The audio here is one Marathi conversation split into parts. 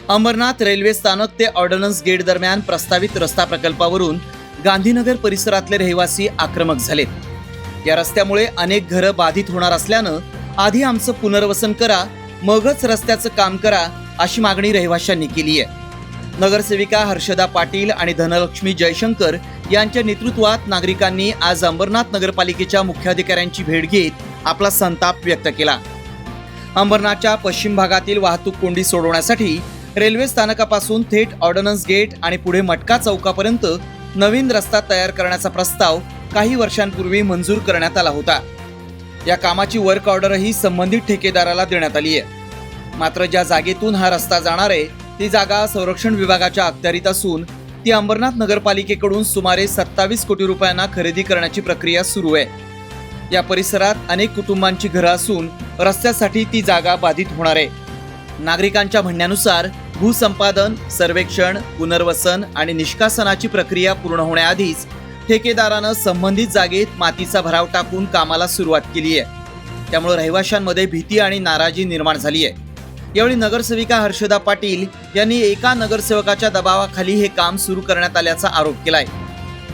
अंबरनाथ रेल्वे स्थानक ते ऑर्डनन्स गेट दरम्यान प्रस्तावित रस्ता प्रकल्पावरून गांधीनगर परिसरातले रहिवासी आक्रमक झालेत। या रस्त्यामुळे अनेक घरं बाधित होणार असल्यानं आधी आमचं पुनर्वसन करा, मगच रस्त्याचं काम करा, अशी मागणी रहिवाशांनी केली आहे। नगरसेविका हर्षदा पाटील आणि धनलक्ष्मी जयशंकर यांच्या नेतृत्वात नागरिकांनी आज अंबरनाथ नगरपालिकेच्या मुख्याधिकाऱ्यांची भेट घेत आपला संताप व्यक्त केला। अंबरनाथच्या पश्चिम भागातील वाहतूक कोंडी सोडवण्यासाठी रेल्वे स्थानकापासून थेट ऑर्डनन्स गेट आणि पुढे मटका चौकापर्यंत नवीन रस्ता तयार करण्याचा प्रस्ताव काही वर्षांपूर्वी मंजूर करण्यात आला होता। या कामाची वर्क ऑर्डरही संबंधित ठेकेदाराला देण्यात आली आहे। मात्र ज्या जागेतून हा रस्ता जाणार आहे ती जागा संरक्षण विभागाच्या अखत्यारीत असून ती अंबरनाथ नगरपालिकेकडून सुमारे 27 कोटी रुपयांना खरेदी करण्याची प्रक्रिया सुरू आहे। या परिसरात अनेक कुटुंबांची घरं असून रस्त्यासाठी ती जागा बाधित होणार आहे। नागरिकांच्या म्हणण्यानुसार भूसंपादन, सर्वेक्षण, पुनर्वसन आणि निष्कासनाची प्रक्रिया पूर्ण होण्याआधीच ठेकेदारानं संबंधित जागेत मातीचा भराव टाकून कामाला सुरुवात केली आहे। त्यामुळे रहिवाशांमध्ये भीती आणि नाराजी निर्माण झाली आहे। यावेळी नगरसेविका हर्षदा पाटील यांनी एका नगरसेवकाच्या दबावाखाली हे काम सुरू करण्यात आल्याचा आरोप केलाय,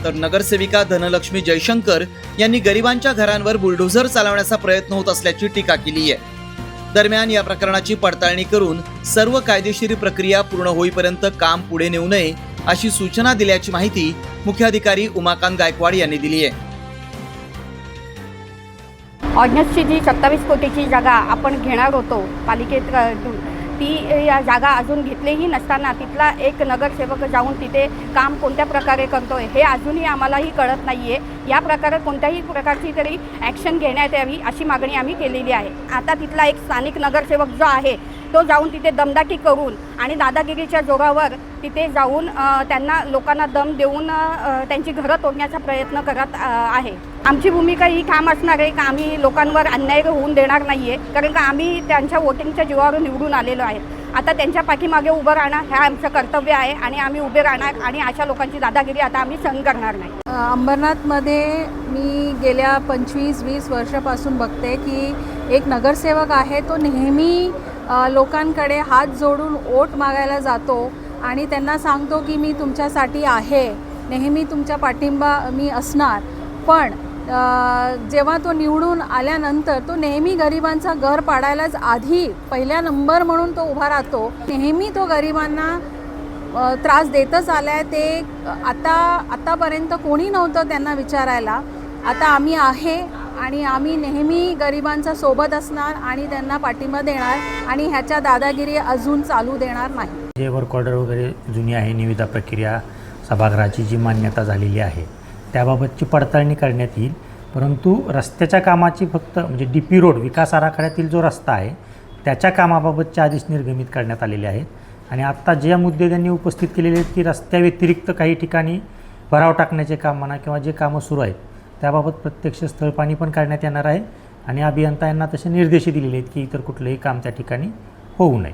तर नगरसेविका धनलक्ष्मी जयशंकर यांनी गरिबांच्या घरांवर बुलडोझर चालवण्याचा प्रयत्न होत असल्याची टीका केली आहे। दरम्यान या प्रकरणाची पडताळणी करून सर्व कायदेशीर प्रक्रिया पूर्ण होईपर्यंत काम पुढे नेऊ नये अशी सूचना दिल्याची माहिती मुख्याधिकारी उमाकांत गायकवाड यांनी दिली आहे। ऑर्डनन्सची जी 27 कोटीची जागा आपण घेणार होतो पालिकेत, ती या जागा अजून घेतलीही नसताना तिथला एक नगरसेवक जाऊन तिथे काम कोणत्या प्रकारे करतोय हे अजूनही आम्हालाही कळत नाही आहे। या प्रकारे कोणत्याही प्रकारची तरी ॲक्शन घेण्यात यावी अशी मागणी आम्ही केलेली आहे। आता तिथला एक स्थानिक नगरसेवक जो आहे तो जाऊन तिथे दमदाटी करून आणि दादागिरीच्या जोरावर तिथे जाऊन त्यांना लोकांना दम देऊन त्यांची घरं तोडण्याचा प्रयत्न करत आहे। आमची भूमिका ही ठाम असणार आहे का आम्ही लोकांवर अन्याय होऊन देणार नाही आहे, कारण का आम्ही त्यांच्या वोटिंगच्या जीवावर निवडून आलेलो आहे। आता त्यांच्या पाठीमागे उभं राहणं हे आमचं कर्तव्य आहे आणि आम्ही उभे राहणार आणि अशा लोकांची दादागिरी आता आम्ही सहन करणार नाही। अंबरनाथमध्ये मी गेल्या 25-20 वर्षापासून बघते की एक नगरसेवक आहे तो नेहमी लोकांकडे हात जोडून वोट मागायला जातो आणि त्यांना सांगतो की मी तुमच्यासाठी आहे, नेहमी तुमच्या पाठिंबा मी असणार। पण जेव्हा तो निवडून आल्यानंतर तो नेहमी गरिबांचा घर पाडायलाच आधी पहिला नंबर म्हणून तो उभा राहतो। नेहमी तो गरिबांना त्रास देतच आला आहे। ते आतापर्यंत कोणी नव्हतं त्यांना विचारायला, आता आम्ही आहे आणि आम्ही नेहमी गरिबांचा सोबत असणार आणि त्यांना पाठिंबा देणार आणि ह्याच्या दादागिरी अजून चालू देणार नाही। जे वर्क ऑर्डर वगैरे जुनी आहे, निविदा प्रक्रिया सभागृहाची जी मान्यता झालेली आहे त्याबाबतची पडताळणी करण्यात येईल। परंतु रस्त्याच्या कामाची फक्त म्हणजे DP रोड विकास आराखड्यातील जो रस्ता आहे त्याच्या कामाबाबतचे आदेश निर्गमित करण्यात आलेले आहेत। आणि आत्ता जे मुद्दे त्यांनी उपस्थित केलेले आहेत की रस्त्याव्यतिरिक्त काही ठिकाणी भराव टाकण्याचे काम म्हणा किंवा जे कामं सुरू आहेत त्याबाबत प्रत्यक्ष स्थळपाहणी पण करण्यात येणार आहे आणि अभियंता यांना तसे निर्देश दिलेले आहेत की इतर कुठलंही काम त्या ठिकाणी होऊ नये।